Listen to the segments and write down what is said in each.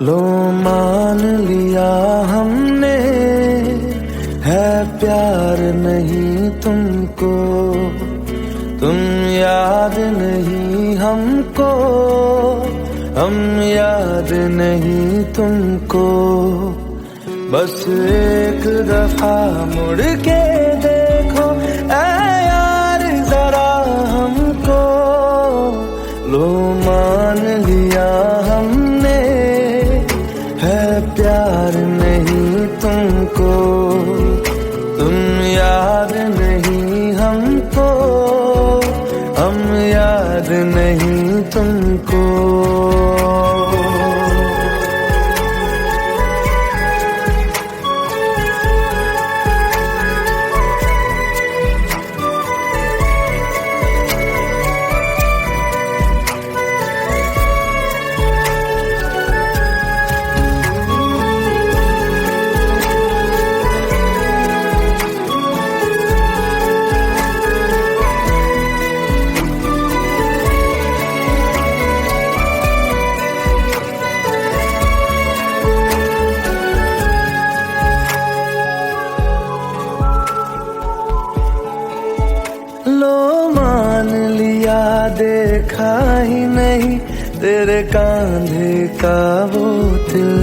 लो मान लिया हमने, है प्यार नहीं तुमको, तुम याद नहीं हमको, हम याद नहीं तुमको। बस एक दफा मुड़ के देखो ऐ यार जरा हमको, लो मान लिया हमने, है प्यार नहीं तुमको, तुम याद नहीं हमको, हम याद नहीं तुमको। लो मान लिया देखा ही नहीं तेरे कांधे का वो दिल,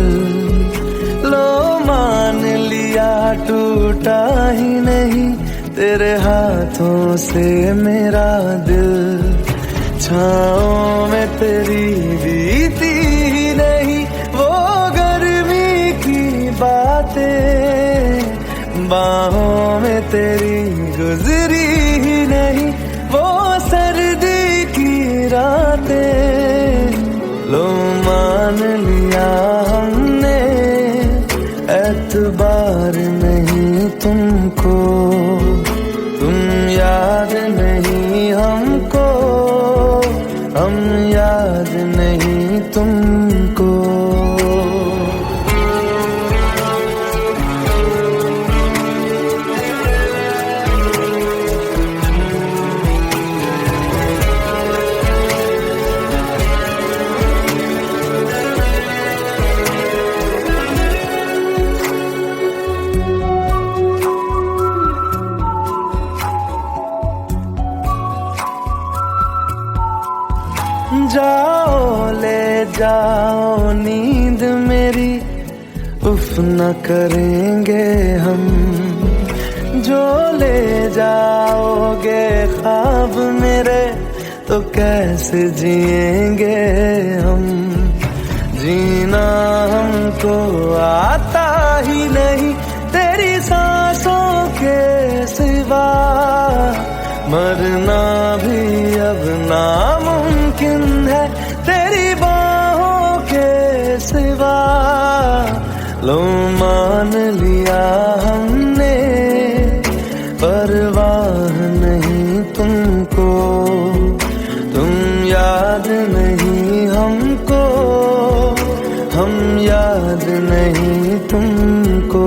लो मान लिया टूटा ही नहीं तेरे हाथों से मेरा दिल। छाँव में तेरी बीती ही नहीं वो गर्मी की बातें, बाहों में तेरी गुजरी ही नहीं वो सर्दी की रातें। लो मान लिया हमने, एतबार नहीं तुमको, तुम याद नहीं हमको, हम याद नहीं तुमको। जाओ ले जाओ नींद मेरी, उफ न करेंगे हम, जो ले जाओगे ख्वाब मेरे तो कैसे जिएंगे हम। जीना हमको आता ही नहीं तेरी सांसों के सिवा, मरना भी अब नामुमकिन है तेरी बाहों के सिवा। लो मान लिया हमने, परवाह नहीं तुमको, तुम याद नहीं हमको, हम याद नहीं तुमको।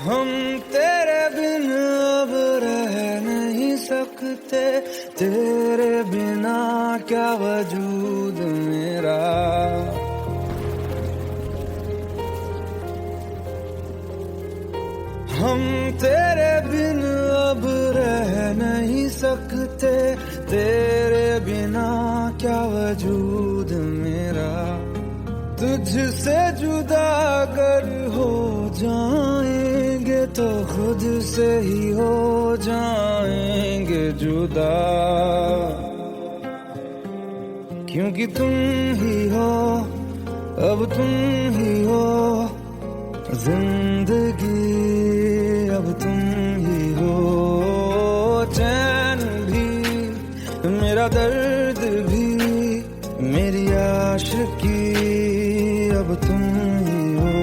हम तेरे बिन अब रह नहीं सकते, तेरे बिना क्या वजूद मेरा। हम तेरे बिन अब रह नहीं सकते, तेरे बिना क्या वजूद मेरा। तुझसे जुदा अगर हो जाएंगे तो खुद से ही हो जाएंगे जुदा। क्योंकि तुम ही हो, अब तुम ही हो जिंदगी, अब तुम ही हो चैन भी, मेरा दर्द भी, मेरी आशिकी, अब तुम ही हो।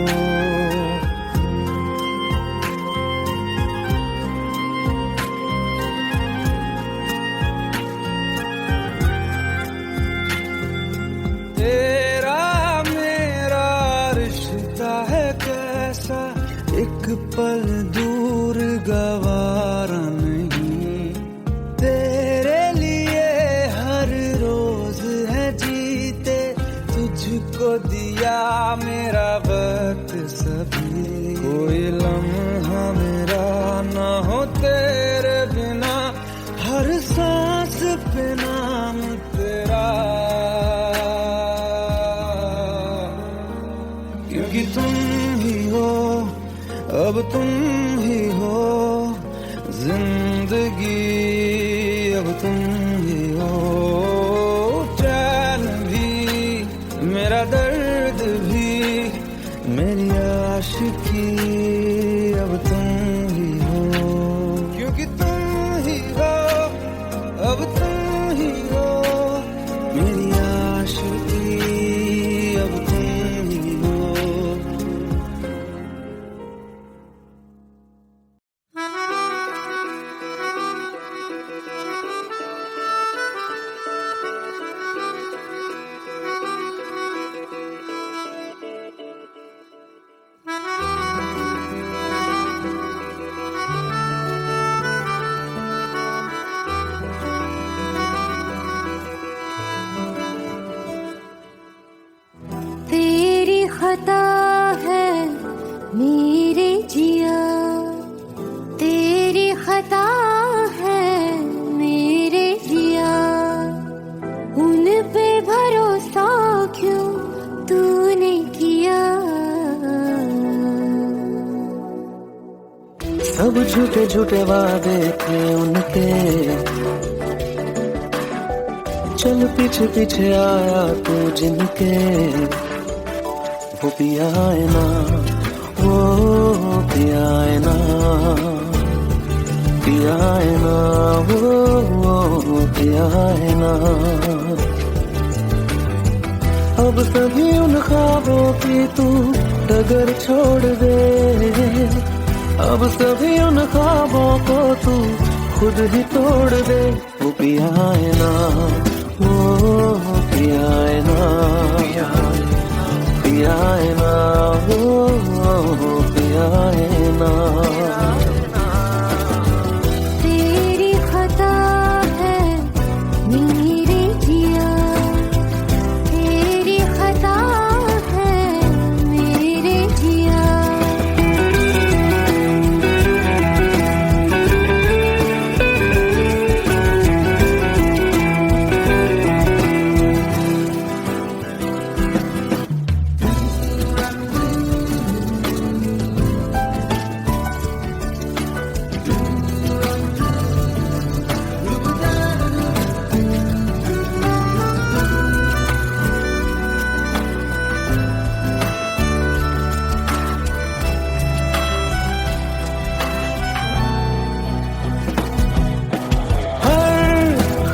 तेरा मेरा रिश्ता है कैसा, एक पल दूर गवारा नहीं, तेरे लिए हर रोज है जीते, तुझको दिया मेरा वक्त सभी, कोई लम्हा मेरा ना हो तेरे बिना, हर सांस पे नाम तेरा, क्योंकि तुम ही हो, अब तुम ही हो जिंदगी, अब तुम ही हो चैन भी, मेरा दर्द भी, मेरी आशिकी, अब तुम ही हो, क्योंकि तुम ही हो, अब तुम ही हो मेरी आशिकी, अब तुम ही हो। तेरी खता है मेरे जिया, तेरी खता है मेरे जिया, उन पे भरोसा क्यों तूने किया। सब झूठे झूठे वादे थे उनके, चल पीछे पीछे आया तू जिनके, वो पिया है ना, वो पिया है ना, पिया है ना, वो पिया है ना। अब सभी उन ख्वाबों की तू डगर छोड़ दे, अब सभी उन ख्वाबों को तू खुद ही तोड़ दे, वो पिया है ना, वो पिया है ना, पिया है ना, वो पिया है ना। तेरी खता है मेरे जिया, तेरी खता है मेरे जिया।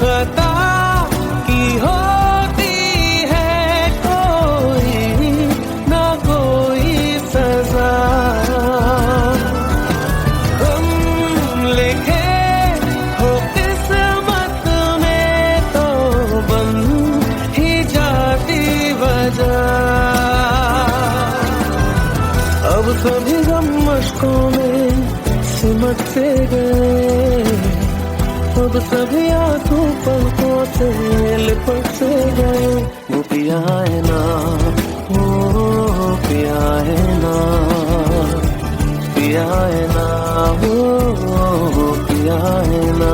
खता की होती है कोई ना कोई सजा, हम लिखे हो किस्मत में तो बन ही जाती वजह। अब सभी गम मशकों में सिमट से गए, अब सभी आंसू पलकों से लिपट से गए, वो पिया है ना, वो पिया है ना, पिया है ना, वो पिया है ना।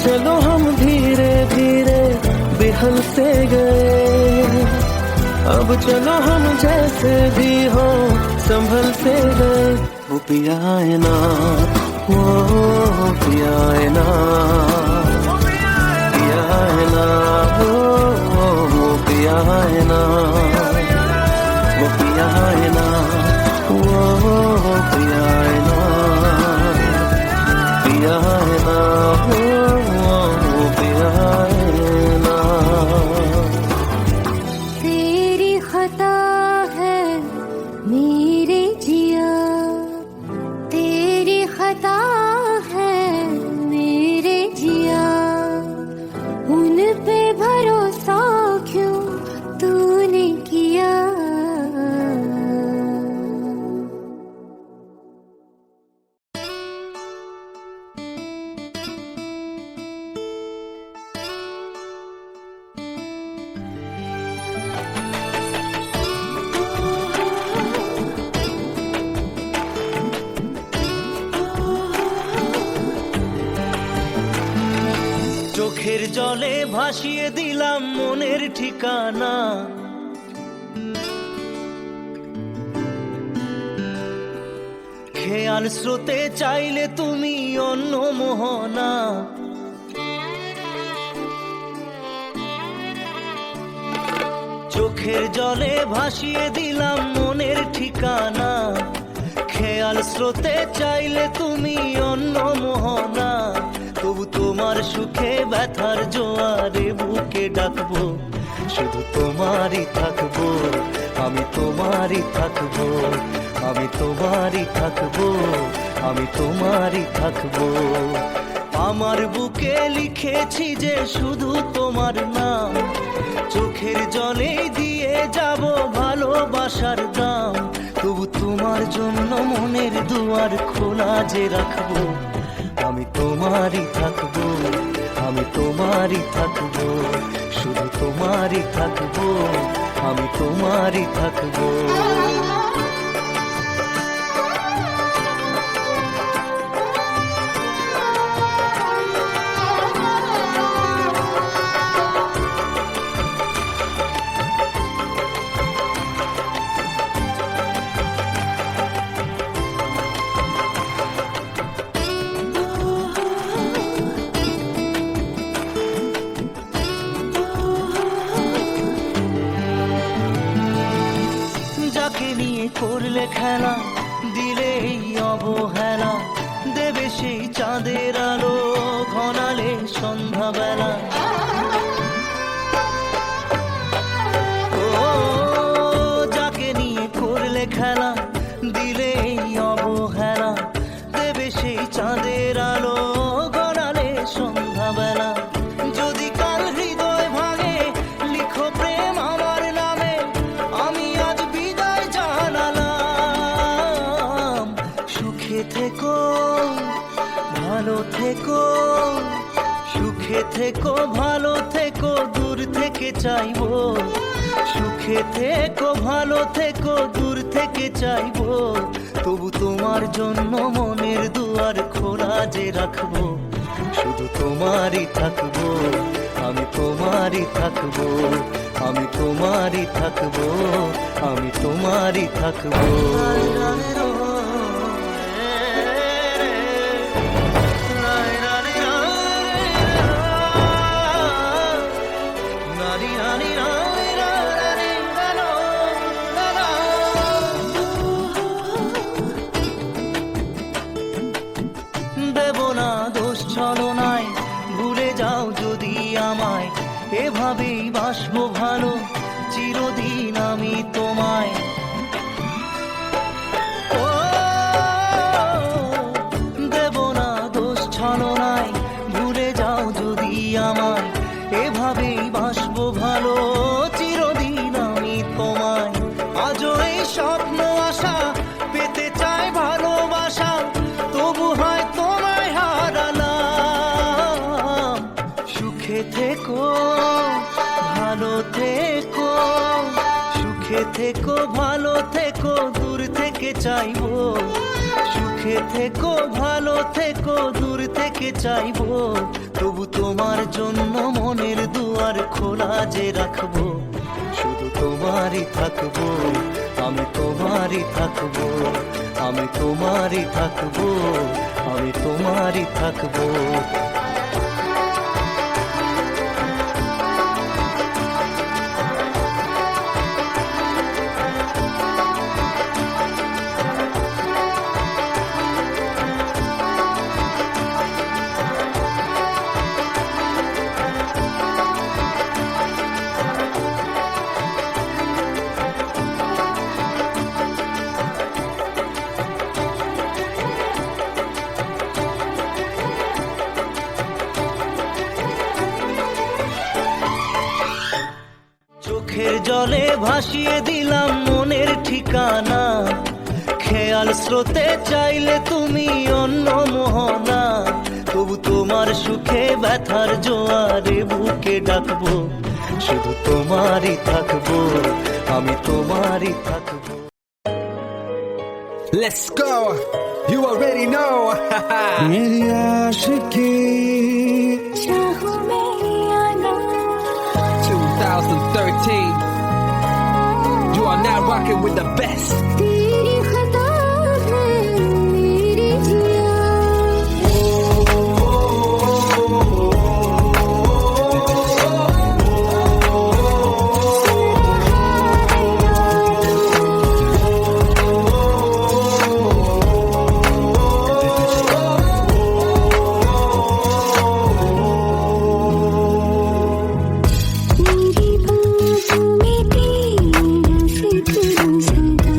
चलो हम धीरे धीरे बिहल से गए, अब चलो हम जैसे भी हो संभल से गए। वो पिया है ना, वो पिया है ना, पिया है ना, वो पिया है ना, वो पिया है ना, वो पिया है ना, पिया है ना, वो पिया है ना। तेरी खता है मेरे जिया, तेरी खता है मेरे जिया, उन पे भरोसा क्यों तूने किया। চোখের জলে ভাসিয়ে দিলাম মনের ঠিকানা, খেয়াল স্রোতে চাইলে তুমি অন্য মোহনা। চোখের জলে ভাসিয়ে দিলাম মনের ঠিকানা, খেয়াল স্রোতে চাইলে তুমি অন্য মোহনা। তবু তোমার সুখে ব্যথার জোয়ারে বুকে ডাকবো, শুধু তোমারই থাকবো, আমি তোমারই থাকবো, আমি তোমারই থাকবো, আমি তোমারই থাকবো। আমার বুকে লিখেছি যে শুধু তোমার নাম, চোখের জলে দিয়ে যাব ভালোবাসার দাম। তবু তোমার জন্য মনের দুয়ার খোলা যে রাখবো, আমি তোমারই থাকবো, আমি তোমারই থাকবো, শুধু তোমারই থাকবো, আমি তোমারই থাকবো। যাকে নিয়ে করলে খেলা, দিলে এই অবহেলা, দেবে সেই চাঁদের আলো ঘনালে সন্ধ্যাবেলা। ও যাকে নিয়ে করলে খেলা, দিলে এই অবহেলা, দেবে সেই চাঁদের আলো ঘনালে সন্ধ্যাবেলা। যদি কাল হৃদয় ভাঙে লিখো প্রেম আমার নামে, আমি আজ বিদায় জানালাম। সুখে থেকো ভালো থেকো, সুখে থেকো ভালো থেকো, দূর থেকে চাইবো। সুখে থেকো ভালো থেকো, দূর থেকে চাইবো। তবু তোমার জন্য মনের দুয়ার খোলা যে রাখবো, শুধু তোমারই থাকবো, আমি তোমারই থাকবো, আমি তোমারই থাকবো, আমি তোমারই থাকবো। দেব না দোষ ছলনায়, ভুলে যাও যদি আমায়, এভাবেই বাসবো ভালো চিরদিন আমি তোমায়। ও দেব না দোষ ছলনায়, ভুলে যাও যদি আমায়, এভাবেই বাসবো ভালো চিরদিন আমি তোমায়। আজও এই স্বপ্ন আশা পেতে চাই ভালোবাসা, তবু হয় তোমায় হারালাম। সুখে থেকো ভালো থেকো, সুখে থেকো ভালো থেকো, দূর থেকে চাইবো। সুখে সুখে থেকো ভালো থেকো দূর থেকে চাইবো, তবু তোমার জন্য মনের দুয়ার খোলা যে রাখবো। শুধু তোমারই থাকবো, আমি তোমারই থাকবো, আমি তোমারই থাকবো, আমি তোমারই থাকবো। চোখের জলে ভাসিয়ে দিলাম মনের ঠিকানা, খেয়াল স্রোতে চাইলে তুমি অন্য মোহনা। তবু তোমার সুখে ব্যথার জোয়ারে বুকে ডাকবো, শুধু তোমারই থাকবো, আমি তোমারই থাকবো। Let's go, you already know. मेरी आशिकी चाहो मेरी आना 2013. You are now rocking with the best. तेरी खता है मेरी जिया मेरी बाहों में तेरा सितारा सदा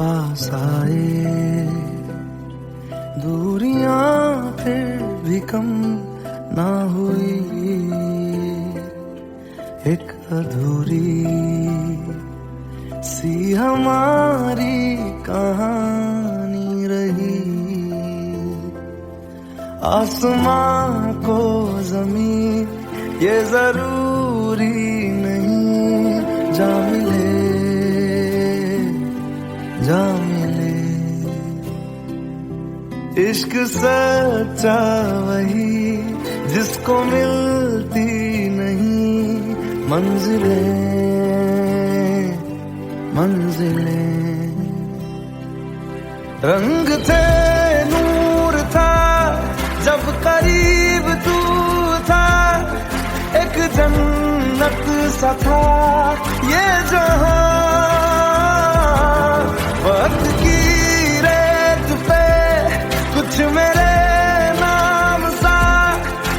पास आए, दूरियां फिर भी कम ना हुई, एक अधूरी सी हमारी कहानी रही। आसमां को जमीन ये जरूरी नहीं, जा मिले जा मिले। इश्क सच्चा वही जिसको मिलती नहीं मंजिलें मंजिलें। रंग थे नूर था जब करीब तू था, एक जन्नत सा था ये जहां। वक्त की रेत पे कुछ मेरे नाम सा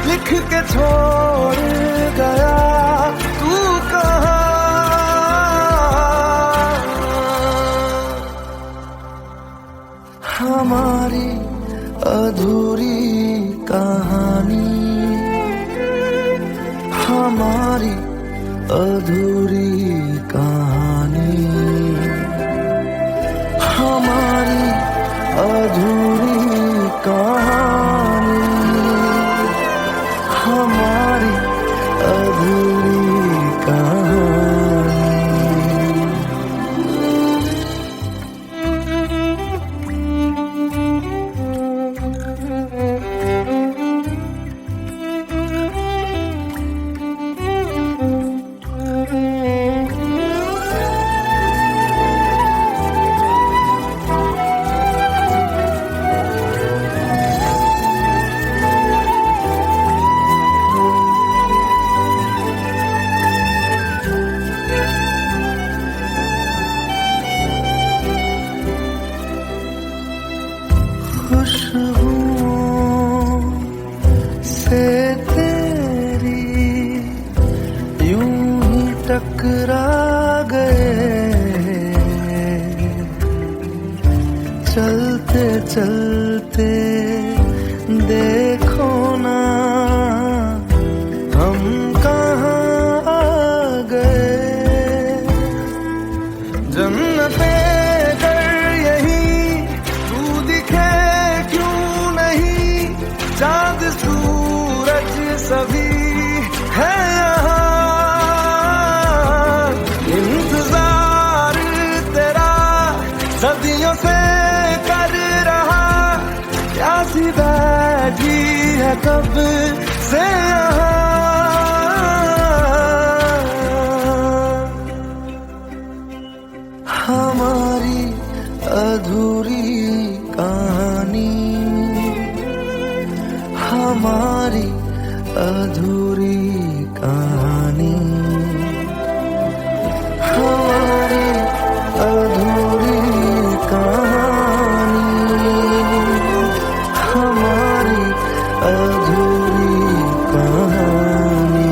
लिख के छोड़ गया, तू कहाँ? हमारी अधूरी कहानी, हमारी अधूरी कहानी, हमारी अधूरी कहानी, हमारी अधूरी कहानी। खुशबुओं से तेरी यूं ही टकरा गए, चलते चलते देखो ना हम कहाँ आ गए। जन्नते चाँद सूरज सभी है यहाँ, इंतजार तेरा सदियों से कर रहा, प्यासी बैठी है कब से यहाँ। हमारी अधूरी कहानी, हमारी अधूरी कहानी, हमारी अधूरी कहानी, हमारी अधूरी कहानी।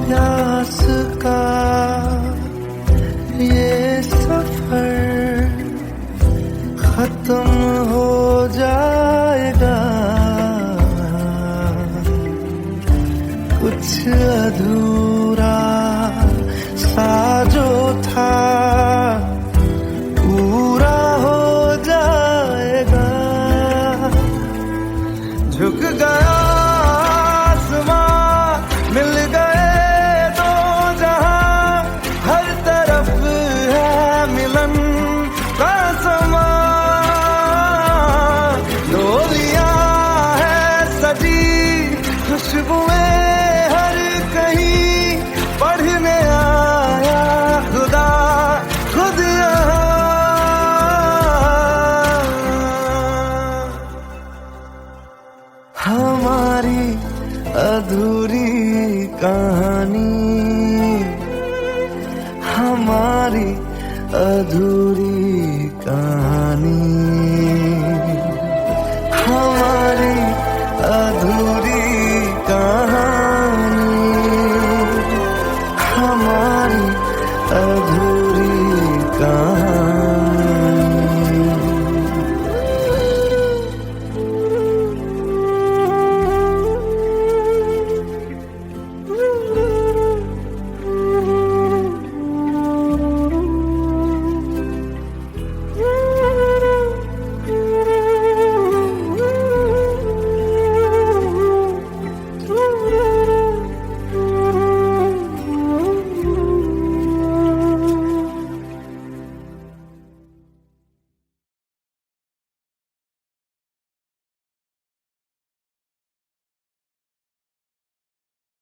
प्यास का ये सफर खत्म हो जाएगा, कुछ अधूरा सा जो था पूरा हो जाएगा। झुक गया आसमां, मिल गए दो जहां, हर तरफ है मिलन का समा। डोलियां है सजी खुशबुएं हर कहीं,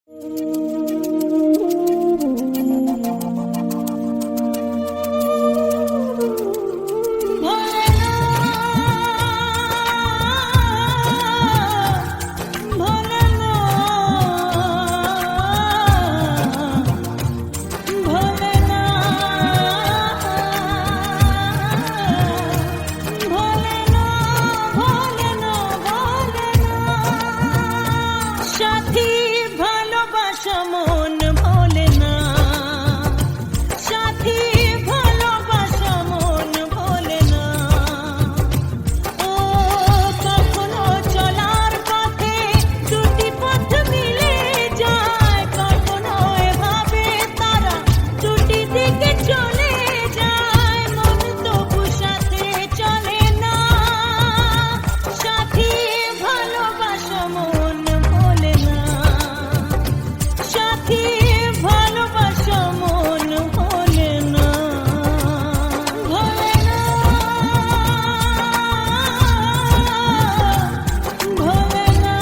সাথী ভালোবাসা মন ভোলে না, সাথী ভালোবাসা মন ভোলে না। ও কখনো চলার পথে দুটি পথ মিলে যায়, কখনো এভাবে তারা দুটি দিকে চলে যায়, মন তবু সাথে চলে না। সাথী ভালোবাসা মন ভোলে না, সাথী ভালোবাসা মন ভোলে না, ভোলে না, ভোলে না,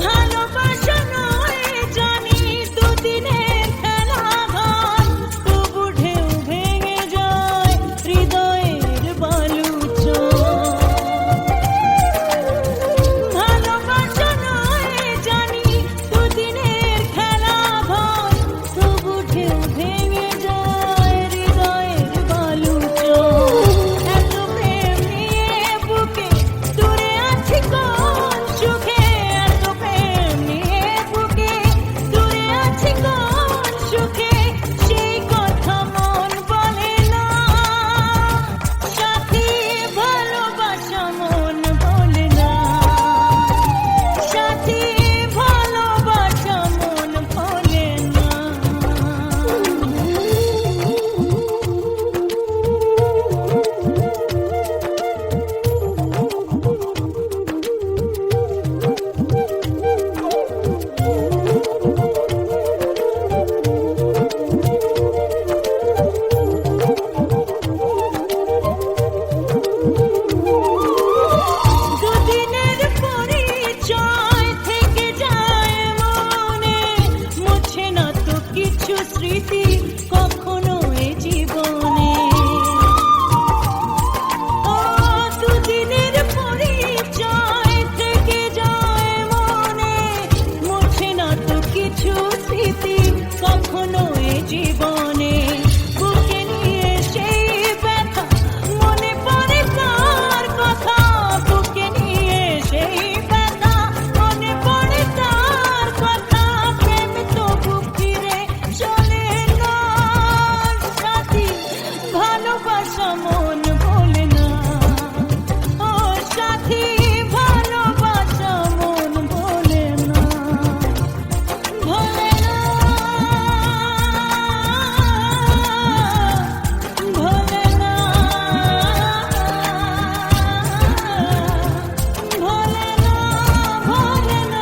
ভালোবাসা নয় জানি দুদিনের খেলা ঘর, তবু ঢেউ ভেঙে যায় হৃদয়ের বালুচর। ভালোবাসা নয় জানি দুদিনের খেলা ঘর, তবু ঢেউ ভেঙে যায় হৃদয়ের বালুচর। এত প্রেম নিয়ে বুকে দূরে আছি কোন সুখে, এত প্রেম নিয়ে বুকে দূরে আছি কোন সুখে, সেই কথা মন বলে না। সাথী ভালোবাসা মন বলে না, সাথী ভালোবাসা মন বলে না। দুদিনের পরিচয় থেকে যায় মনে, মুছে না তো কিছু স্মৃতি কখনো এ জীবনে। ও দুদিনের পরিচয় থেকে যায় মনে, মুছে না তো কিছু স্মৃতি কখনো এ জীবনে। বুকে নিয়ে সেই ব্যথা মনে পড়ে তার কথা, বুকে নিয়ে সেই ব্যথা মনে পড়ে তার কথা, প্রেম তবু ফিরে চলে না। সাথী ভালোবাসা মন ভোলে না, ও সাথী ভালোবাসা মন ভোলে না, ভোলে না, ভোলে না, ভোলে না, ভোলে না, ভোলে না।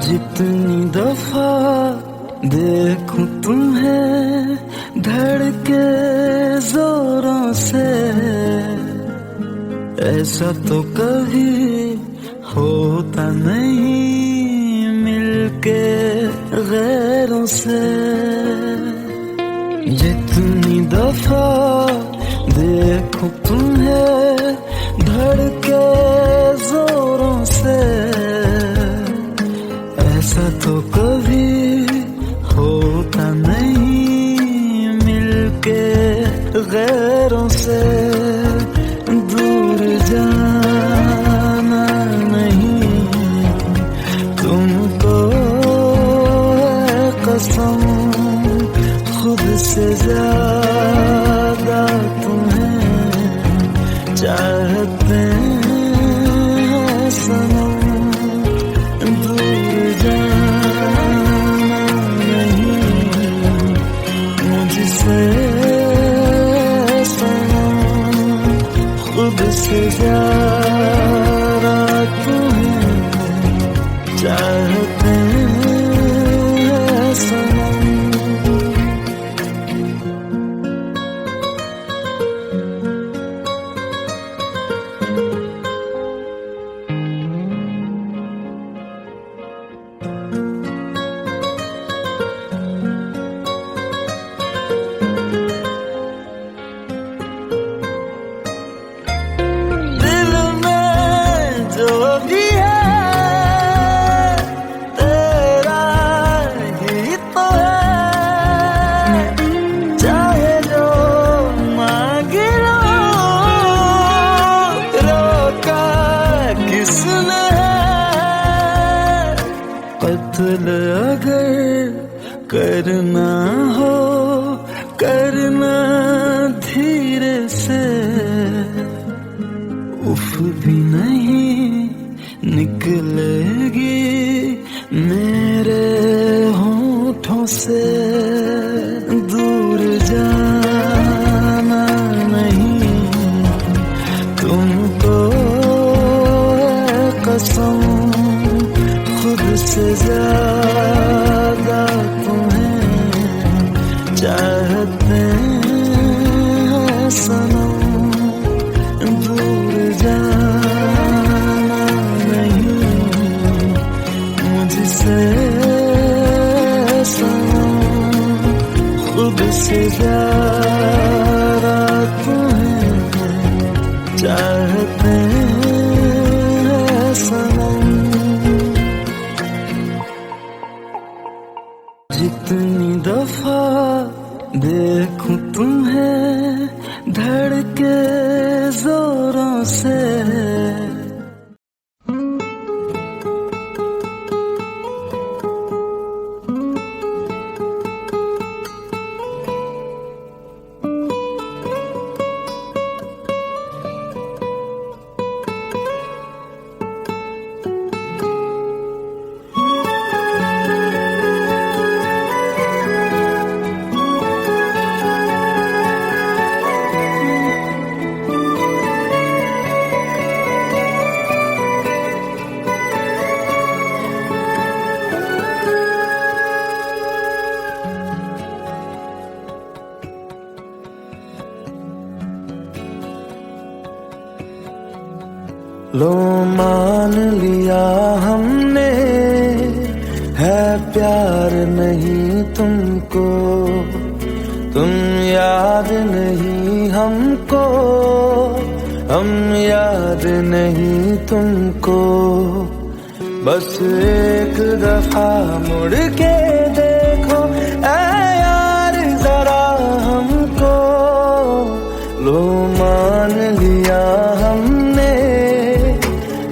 जितनी दफा देखूं तुम्हें धड़के जोरों से, ऐसा तो कभी होता नहीं मिलके गैरों से। जितनी दफा देखूं तुम्हें धड़के जोरों से, ऐसा तो कभी चाहते हैं सनम दूर जाना नहीं मुझसे सनम खुद से ज्यादा तुम्हें चाहते हैं सनम। दिल में जो भी है तेरा ही तो है, चाहे जो मांगे लो, रोका किसने है। कत्ल अगर करना हो करना धीरे से, उफ भी नहीं निकलेगी मेरे होठों से। दूर जाना नहीं तुमको है कसम, खुद से ज्यादा तुम्हें चाहते हैं सनम दूर जाना नहीं मुझसे सनम खुद से ज्यादा तुम्हें चाहते हैं सनम। जितनी दफा देखूं तुम्हें धड़के जोरों से, लो मान लिया हमने है प्यार नहीं तुमको, तुम याद नहीं हमको, हम याद नहीं तुमको। बस एक दफा मुड़ के देखो ऐ यार जरा हमको। लो मान लिया हमने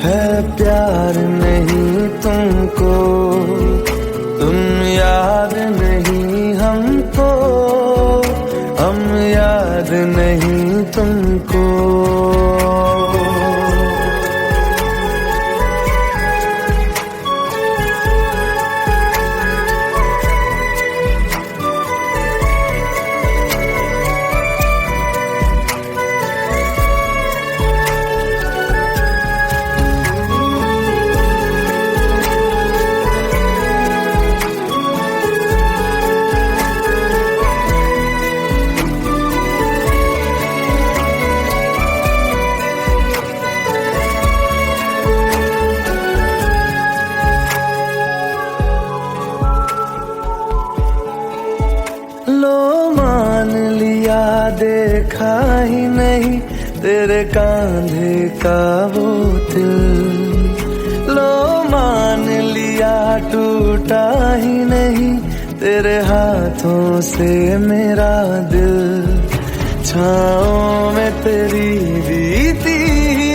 है प्यार नहीं तुमको, तुम याद नहीं हमको, हम याद नहीं तुमको। देखा ही नहीं तेरे कांधे का वो दिल, लो मान लिया टूटा ही नहीं तेरे हाथों से मेरा दिल। छाँव में तेरी बीती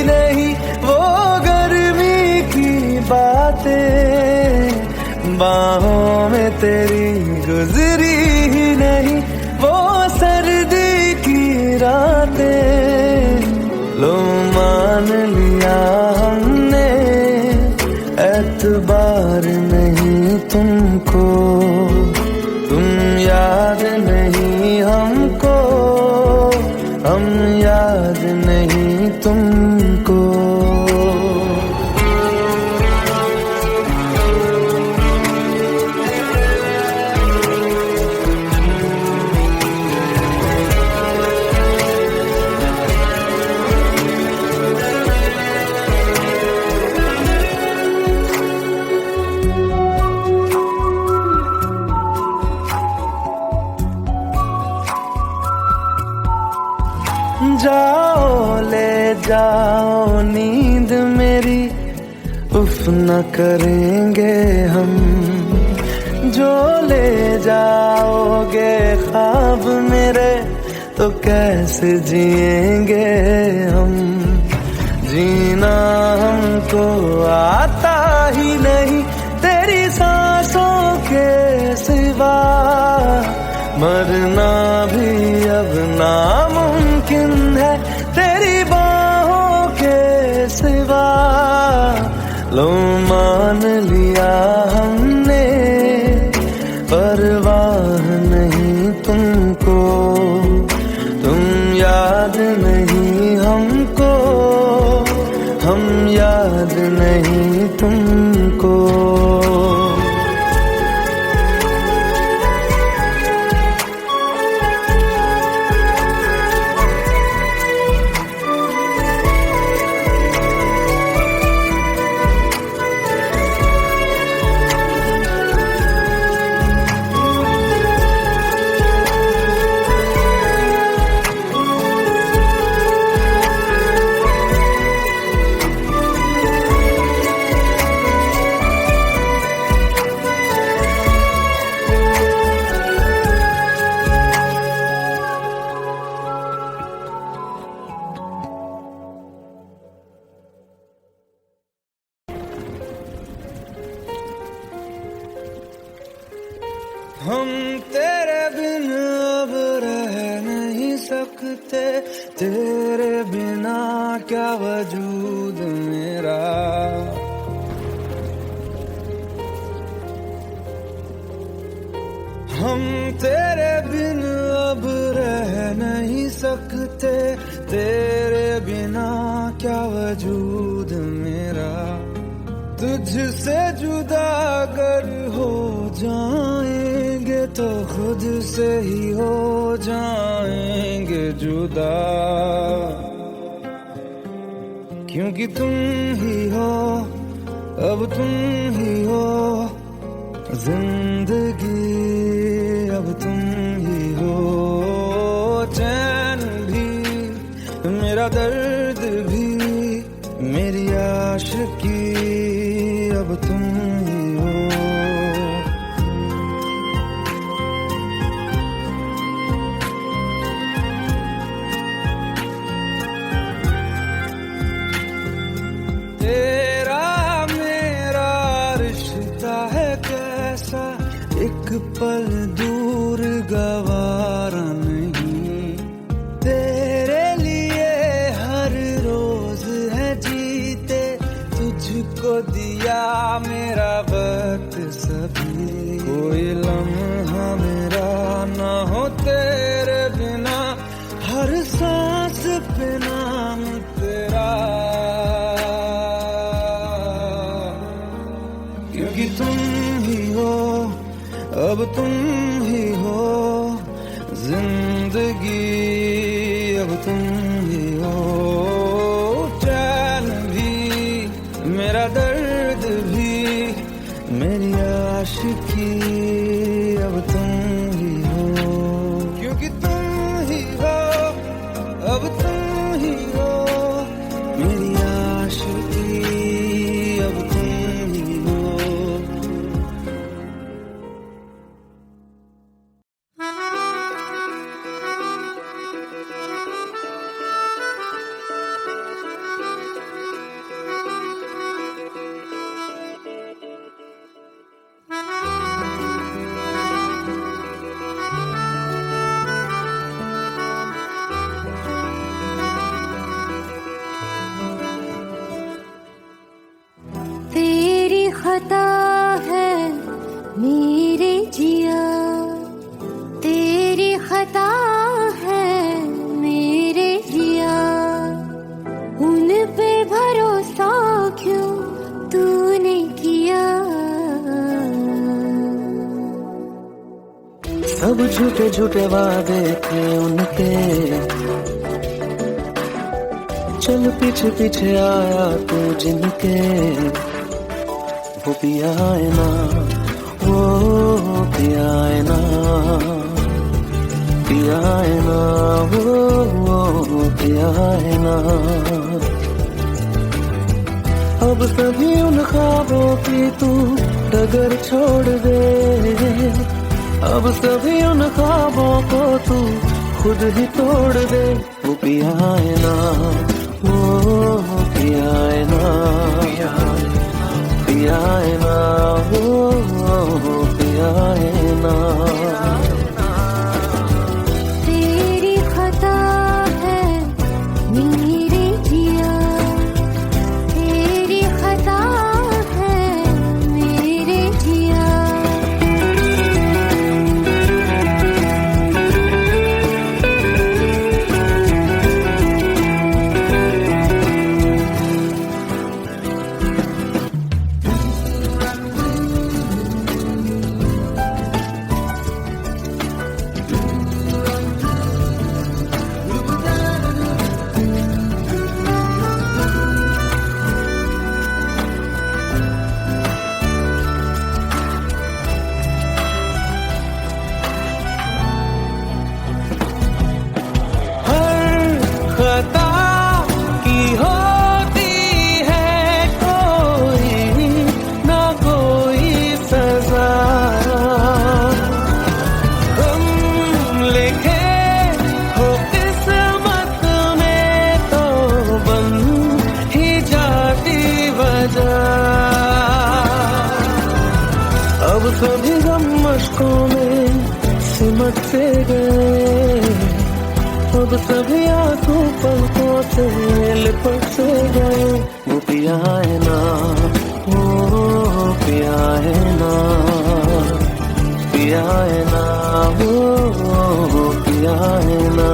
नहीं वो गर्मी की बातें, बाहों में तेरी गुजरी ही नहीं वो सर्दी की रातें। लो मान लिया हमने, एतबार नहीं तुमको, तुम याद नहीं हमको, हम याद नहीं तुमको। जाओ ले जाओ नींद मेरी, उफ न करेंगे हम, जो ले जाओगे ख्वाब मेरे तो कैसे जिएंगे हम। जीना हमको आता ही नहीं तेरी सांसों के सिवा, मरना भी अब नामुमकिन है तेरी बाहों के सिवा। लो मान लिया हमने, परवाह नहीं तुमको, तुम याद नहीं हमको, हम याद नहीं तुमको। हम तेरे बिन अब रह नहीं सकते, तेरे बिना क्या वजूद मेरा। हम तेरे बिन अब रह नहीं सकते, तेरे बिना क्या वजूद मेरा। तुझसे जुदा अगर हो जाएंगे तो खुद से ही हो जाएंगे जुदा, क्योंकि तुम ही हो, अब तुम ही हो जिंदगी, अब तुम ही हो चैन भी, मेरा दर्द भी, मेरी आशिकी, अब तुम ही हो। तेरा मेरा रिश्ता है कैसा, एक पल दूर गवारा नहीं। तेरे लिए हर रोज है जीते, तुझको दिया मेरा वक्त सभी। कोई लम्हा मेरा ना हो तेरे बिना, हर सांस पे नाम तेरा, क्योंकि तुम ही हो, अब तुम ही हो जिंदगी, अब तुम ही हो चैन भी, मेरा दर्द भी, मेरी आशिकी, अब तुम ही हो, क्योंकि तुम ही हो, अब तुम ही हो मेरी आशिकी, अब तुम ही हो। खता है मेरे जिया, तेरी खता है मेरे जिया, उन पे भरोसा क्यों तूने किया। सब झूठे झूठे वादे थे उनके, चल पीछे पीछे आया तू जिनके, वो पिया है ना, वो पिया है ना, पिया है ना, वो पिया है ना। अब सभी उन ख्वाबों की तू डगर छोड़ दे, अब सभी उन ख्वाबों को तू खुद ही तोड़ दे। वो पिया है ना, वो पिया है ना, पिया है ना, वो पिया है ना। तेरी खता है मेरे जिया, तेरी खता है मेरे जिया। खता की होती है कोई ना कोई सजा, हम लिखे हो किस्मत में तो बन ही जाती वजह। अब सभी गम मशकों में सिमट से गए, अब सभी आंसू पलकों से लिपट से गए। वो पिया है ना, वो पिया है ना, पिया है ना, वो पिया है ना।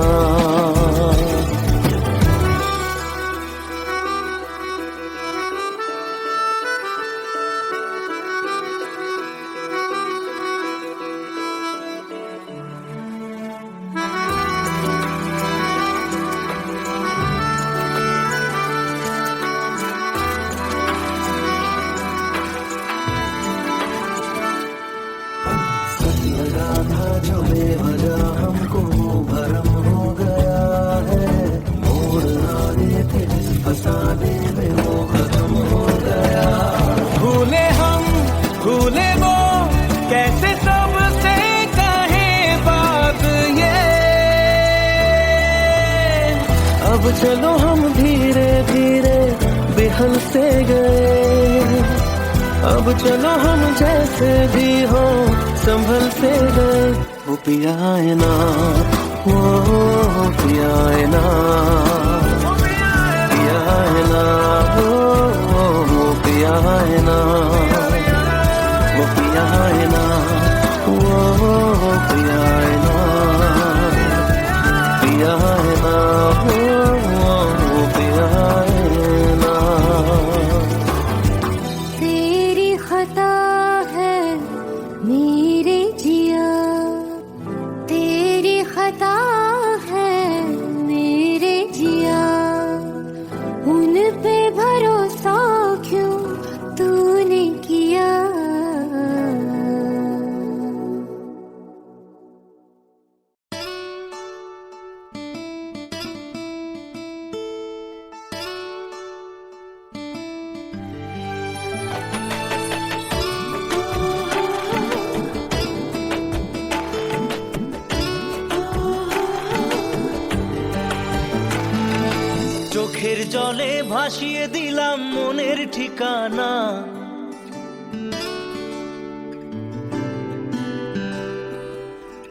लगा था जो बेवजह हमको भरम हो गया है, मोड़ आगे थे जिस फसाने में वो खत्म हो गया। भूले हम भूले वो कैसे सबसे कहे बात ये, अब चलो हम धीरे धीरे बेहल से गए, अब चलो हम जैसे भी हो संभल से गए। वो पिया है ना, वो पिया है ना, पिया है ना, वो पिया है ना, वो पिया है ना, वो पिया है ना, पिया है ना, वो पिया है ना। तेरी खता है मेरे जिया, तेरी खता है मेरे जिया, उन पे भरोसा क्यों तूने किया। চোখের জলে ভাসিয়ে দিলাম মনের ঠিকানা,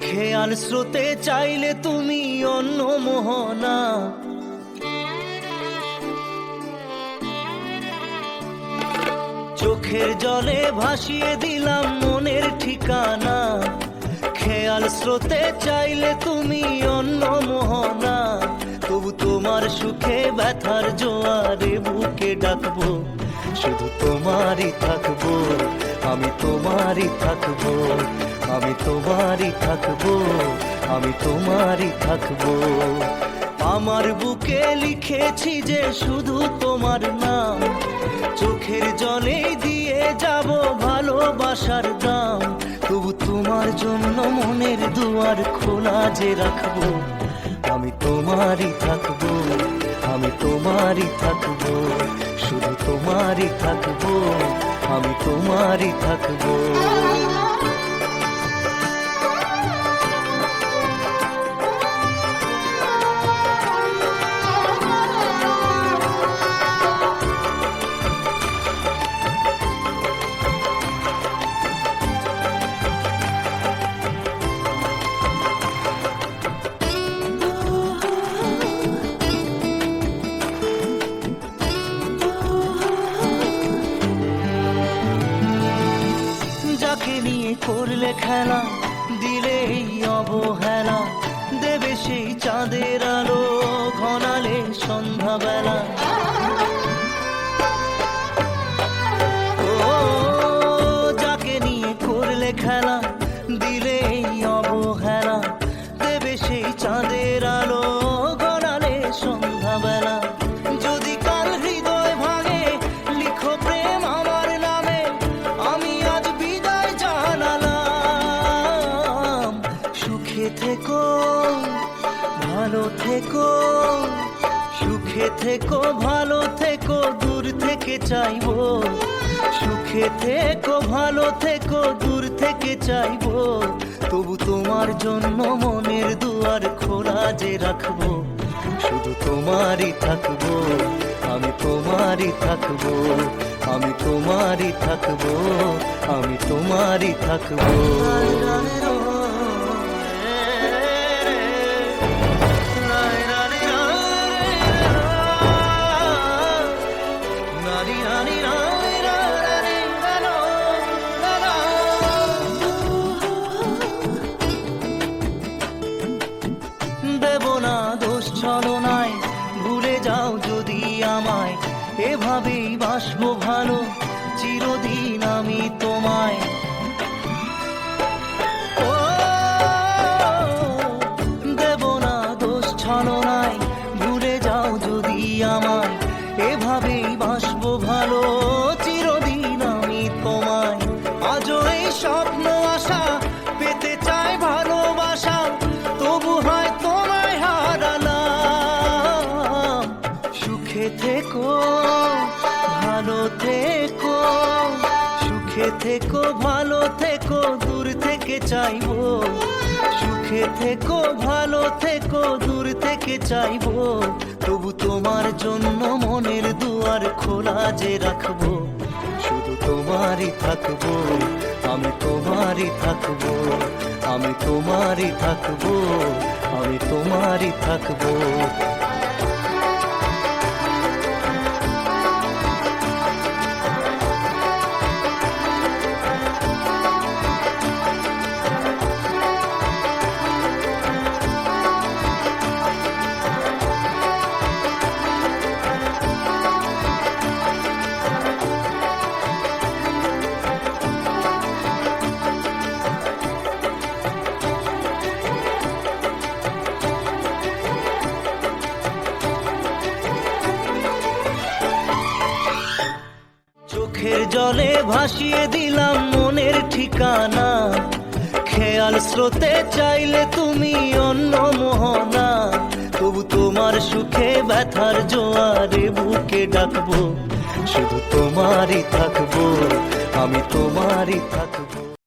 খেয়াল স্রোতে চাইলে তুমি অন্য মোহনা। চোখ চোখের জলে ভাসিয়ে দিলাম মনের ঠিকানা, খেয়াল স্রোতে চাইলে তুমি অন্য মোহনা, তবু তোমার সুখে ব্যথার জোয়ারে বুকে ডাকবো, শুধু তোমারই থাকবো, আমি তোমারই থাকবো, আমি তোমারই থাকবো, আমি তোমারই থাকবো। আমার বুকে লিখেছি যে শুধু তোমার নাম, চোখের জলে দিয়ে যাব ভালোবাসার দাম, তবু তোমার জন্য মনের দুয়ার খোলা যে রাখবো, আমি তোমারই থাকবো, আমি তোমারই থাকবো, শুধু তোমারই থাকবো, আমি তোমারই থাকবো। যাকে নিয়ে করলে খেলা, দিলে এই অবহেলা, দেবে সেই চাঁদের আলো ঘনালে সন্ধ্যাবেলা। ও যাকে নিয়ে করলে খেলা, দিলে এই অবহেলা, দেবে সেই চাঁদের আলো ঘনালে সন্ধ্যাবেলা। যদি কাল হৃদয় ভাঙে লিখো প্রেম আমার নামে, আমি আজ বিদায় জানালাম। সুখে থেকো ভালো থেকো, সুখে থেকো ভালো থেকো, দূর থেকে চাইবো, সুখে থেকো ভালো থেকো, দূর থেকে চাইবো, তবু তোমার জন্য মনের দুয়ার খোলা যে রাখবো, শুধু তোমারই থাকবো, আমি তোমারই থাকবো, আমি তোমারই থাকবো, আমি তোমারই থাকবো। দেব না দোষ ছলনায়, ভুলে যাও যদি আমায়, এভাবেই বাসবো ভালো চিরদিন আমি তোমায়। ও দেব না দোষ ছলনায়, ভুলে যাও যদি আমায়, এভাবেই বাসবো ভালো চিরদিন আমি তোমায়। আজও এই স্বপ্ন আশা পেতে চাই ভালোবাসা, তবু হয় তোমায় হারালাম। সুখে থেকো ভালো থেকো, সুখে থেকো ভালো থেকো, দূর থেকে চাইবো, সুখে থেকো ভালো থেকো, দূর থেকে চাইবো, তবু তোমার জন্য মনের দুয়ার খোলা যে রাখবো, শুধু তোমারই থাকবো, আমি তোমারই থাকবো, আমি তোমারই থাকবো, আমি তোমারই থাকবো। চোখের জলে ভাসিয়ে দিলাম মনের ঠিকানা, খেয়াল স্রোতে চাইলে তুমি অন্য মোহনা, তবু তোমার সুখে ব্যথার জোয়ারে বুকে ডাকবো, শুধু তোমারই থাকবো, আমি তোমারই থাকবো।